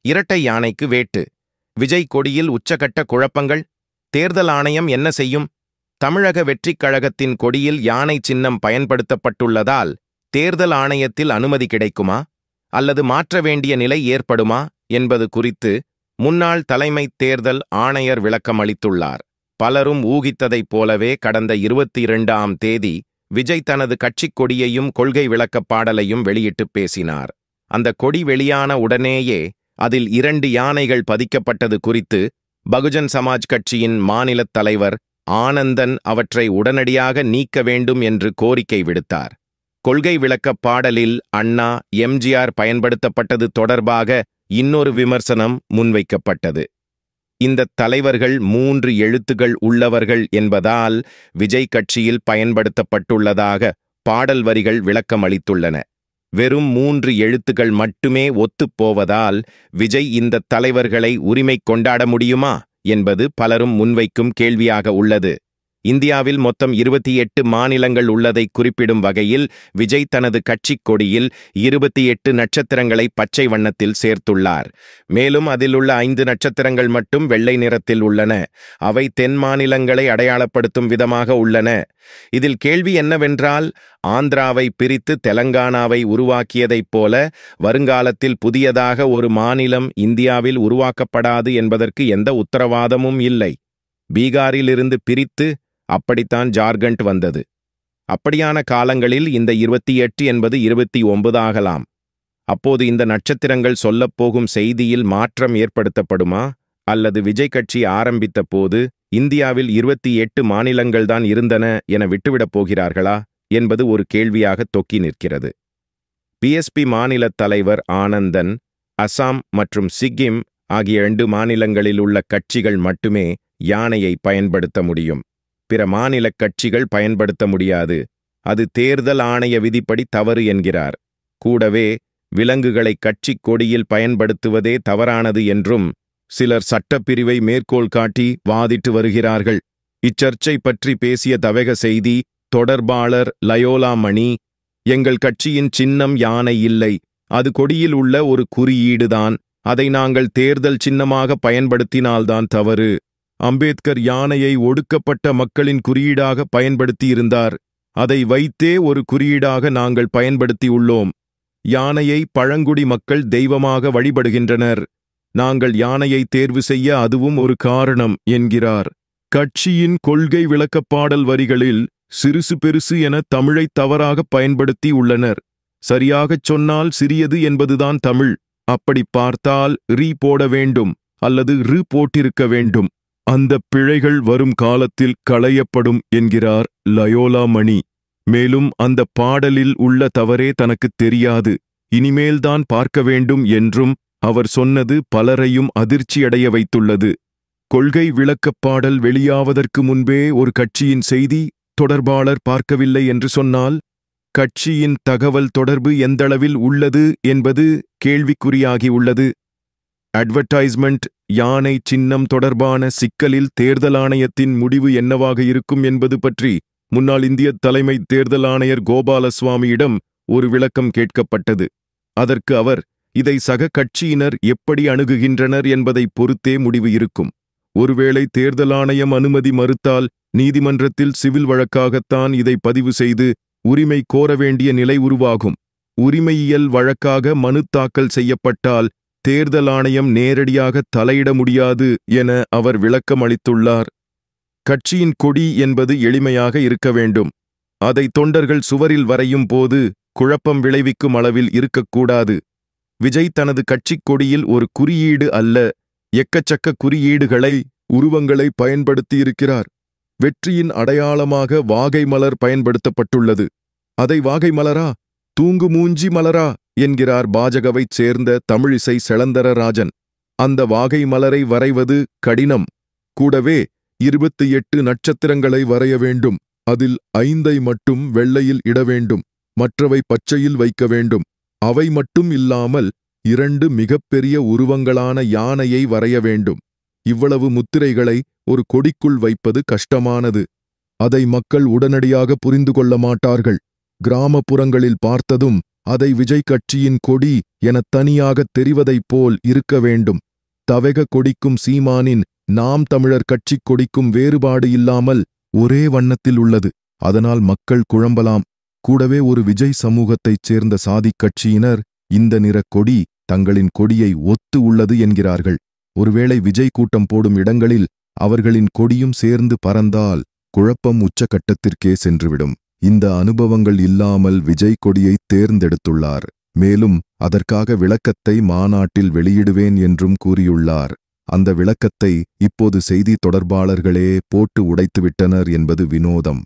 இரட்டை யானைக்கு வேட்டு. விஜய் கொடியில் உச்சகட்ட குழப்பங்கள். தேர்தல் ஆணையம் என்ன செய்யும்? தமிழக வெற்றிக் கழகத்தின் கொடியில் யானை சின்னம் பயன்படுத்தப்பட்டுள்ளதால் தேர்தல் ஆணையத்தில் அனுமதி கிடைக்குமா அல்லது மாற்ற வேண்டிய நிலை ஏற்படுமா என்பது குறித்து முன்னாள் தலைமை தேர்தல் ஆணையர் விளக்கமளித்துள்ளார். பலரும் ஊகித்ததைப் போலவே கடந்த 22ஆம் தேதி விஜய் தனது கட்சிக் கொடியையும் கொள்கை விளக்கப் பாடலையும் வெளியிட்டு பேசினார். அந்த கொடி வெளியான உடனேயே அதில் 2 யானைகள் பதிக்கப்பட்டது குறித்து பகுஜன் சமாஜ் கட்சியின் மாநிலத் தலைவர் ஆனந்தன் அவற்றை உடனடியாக நீக்க வேண்டும் என்று கோரிக்கை விடுத்தார். கொள்கை விளக்கப் பாடலில் அண்ணா, எம்ஜிஆர் பயன்படுத்தப்பட்டது தொடர்பாக இன்னொரு விமர்சனம் முன்வைக்கப்பட்டது. இந்த தலைவர்கள் 3 எழுத்துகள் உள்ளவர்கள் என்பதால் விஜய் கட்சியில் பயன்படுத்தப்பட்டுள்ளதாக பாடல் வரிகள் விளக்கமளித்துள்ளன. வெறும் 3 எழுத்துகள் மட்டுமே ஒத்துப்போவதால் விஜய் இந்த தலைவர்களை உரிமை கொண்டாட முடியுமா என்பது பலரும் முன்வைக்கும் கேள்வியாக உள்ளது. இந்தியாவில் மொத்தம் 28 மாநிலங்கள் உள்ளதை குறிப்பிடும் வகையில் விஜய் தனது கட்சிக் கொடியில் 28 நட்சத்திரங்களை பச்சை வண்ணத்தில் சேர்த்துள்ளார். மேலும் அதில் உள்ள 5 நட்சத்திரங்கள் மட்டும் வெள்ளை நிறத்தில் உள்ளன. அவை தென் மாநிலங்களை அடையாளப்படுத்தும் விதமாக உள்ளன. இதில் கேள்வி என்னவென்றால், ஆந்திராவை பிரித்து தெலங்கானாவை உருவாக்கியதைப் போல வருங்காலத்தில் புதியதாக ஒரு மாநிலம் இந்தியாவில் உருவாக்கப்படாது என்பதற்கு எந்த உத்தரவாதமும் இல்லை. பீகாரிலிருந்து பிரித்து அப்படித்தான் ஜார்க்கண்ட் வந்தது. அப்படியான காலங்களில் இந்த 28 என்பது 29 ஆகலாம். அப்போது இந்த நட்சத்திரங்கள் சொல்லப்போகும் செய்தியில் மாற்றம் ஏற்படுத்தப்படுமா அல்லது விஜய் கட்சி ஆரம்பித்த போது இந்தியாவில் 28 மாநிலங்கள்தான் இருந்தன என விட்டுவிடப் போகிறார்களா என்பது ஒரு கேள்வியாக தொக்கி நிற்கிறது. பிஎஸ்பி மாநிலத் தலைவர் ஆனந்தன் அசாம் மற்றும் சிக்கிம் ஆகிய 2 மாநிலங்களில் உள்ள கட்சிகள் மட்டுமே யானையை பயன்படுத்த முடியும். பிற மாநில கட்சிகள் பயன்படுத்த முடியாது. அது தேர்தல் ஆணைய விதிப்படி தவறு என்கிறார். கூடவே விலங்குகளை கட்சிக் கொடியில் பயன்படுத்துவதே தவறானது என்றும் சிலர் சட்டப்பிரிவை மேற்கோள் காட்டி வாதிட்டு வருகிறார்கள். இச்சர்ச்சை பற்றி பேசிய தவக செய்தி தொடர்பாளர் லயோலா மணி, எங்கள் கட்சியின் சின்னம் யானை இல்லை, அது கொடியில் உள்ள ஒரு குறியீடுதான். அதை நாங்கள் தேர்தல் சின்னமாக பயன்படுத்தினால்தான் தவறு. அம்பேத்கர் யானையை ஒடுக்கப்பட்ட மக்களின் குறியீடாக பயன்படுத்தியிருந்தார். அதை வைத்தே ஒரு குறியீடாக நாங்கள் பயன்படுத்தியுள்ளோம். யானையை பழங்குடி மக்கள் தெய்வமாக வழிபடுகின்றனர். நாங்கள் யானையை தேர்வு செய்ய அதுவும் ஒரு காரணம் என்கிறார். கட்சியின் கொள்கை விளக்கப்பாடல் வரிகளில் சிறுசு பெருசு என தமிழை தவறாக பயன்படுத்தி உள்ளனர். சரியாகச் சொன்னால் சிறியது என்பதுதான் தமிழ். அப்படி பார்த்தால் ரீ போட வேண்டும் அல்லது ரு போட்டிருக்க வேண்டும். அந்த பிழைகள் வரும் காலத்தில் களையப்படும் என்கிறார் லயோலா மணி. மேலும் அந்த பாடலில் உள்ள தவறே தனக்கு தெரியாது, இனிமேல்தான் பார்க்க வேண்டும் என்றும் அவர் சொன்னது பலரையும் அதிர்ச்சியடைய வைத்துள்ளது. கொள்கை விளக்கப் பாடல் வெளியாவதற்கு முன்பே ஒரு கட்சியின் செய்தி தொடர்பாளர் பார்க்கவில்லை என்று சொன்னால் கட்சியின் தகவல் தொடர்பு எந்தளவில் உள்ளது என்பது கேள்விக்குறியாகி உள்ளது. அட்வர்டைஸ்மெண்ட் யானை சின்னம் தொடர்பான சிக்கலில் தேர்தல் ஆணையத்தின் முடிவு என்னவாக இருக்கும் என்பது பற்றி முன்னாள் இந்திய தலைமை தேர்தல் ஆணையர் கோபாலசுவாமியிடம் ஒரு விளக்கம் கேட்கப்பட்டது. அதற்கு அவர், இதை சக கட்சியினர் எப்படி அணுகுகின்றனர் என்பதை பொறுத்தே முடிவு இருக்கும். ஒருவேளை தேர்தல் ஆணையம் அனுமதி மறுத்தால் நீதிமன்றத்தில் சிவில் வழக்காகத்தான் இதை பதிவு செய்து உரிமை கோர வேண்டிய நிலை உருவாகும். உரிமையியல் வழக்காக மனு தாக்கல் செய்யப்பட்டால் தேர்தல் ஆணையம் நேரடியாக தலையிட முடியாது என அவர் விளக்கம் அளித்துள்ளார். கட்சியின் கொடி என்பது எளிமையாக இருக்க வேண்டும். அதை தொண்டர்கள் சுவரில் வரையும் போது குழப்பம் விளைவிக்கும் அளவில் இருக்கக்கூடாது. விஜய் தனது கட்சிக் கொடியில் ஒரு குறியீடு அல்ல, எக்கச்சக்க குறியீடுகளை, உருவங்களை பயன்படுத்தியிருக்கிறார். வெற்றியின் அடையாளமாக வாகை மலர் பயன்படுத்தப்பட்டுள்ளது. அதை வாகை மலரா, தூங்கு மூஞ்சி மலரா என்கிறார் பாஜகவைச் சேர்ந்த தமிழிசை செளந்தரராஜன். அந்த வாகை மலரை வரைவது கடினம். கூடவே 28 நட்சத்திரங்களை வரைய வேண்டும். அதில் 5ஐ மட்டும் வெள்ளையில் இட வேண்டும், மற்றவை பச்சையில் வைக்க வேண்டும். அவை மட்டும் இல்லாமல் 2 மிகப்பெரிய உருவங்களான யானையை வரைய வேண்டும். இவ்வளவு முத்திரைகளை ஒரு கொடிக்குள் வைப்பது கஷ்டமானது. அதை மக்கள் உடனடியாக புரிந்து கொள்ள மாட்டார்கள். கிராமப்புறங்களில் பார்த்ததும் அதை விஜய் கட்சியின் கொடி எனத் தனியாகத் தெரிவதைப் போல் இருக்க வேண்டும். தவக கொடிக்கும் சீமானின் நாம் தமிழர் கட்சிக் கொடிக்கும் வேறுபாடு இல்லாமல் ஒரே வண்ணத்தில் உள்ளது. அதனால் மக்கள் குழம்பலாம். கூடவே ஒரு விஜய் சமூகத்தைச் சேர்ந்த சாதிக் கட்சியினர் இந்த நிறக் கொடி தங்களின் கொடியை ஒத்து உள்ளது என்கிறார்கள். ஒருவேளை விஜய் கூட்டம் போடும் இடங்களில் அவர்களின் கொடியும் சேர்ந்து பறந்தால் குழப்பம் உச்சகட்டத்திற்கே சென்றுவிடும். இந்த அனுபவங்கள் இல்லாமல் விஜய் கொடியை தேர்ந்தெடுத்துள்ளார். மேலும் அதற்காக விளக்கத்தை மாநாட்டில் வெளியிடுவேன் என்றும் கூறியுள்ளார். அந்த விளக்கத்தை இப்போது செய்தி தொடர்பாளர்களே போட்டு உடைத்துவிட்டனர் என்பது வினோதம்.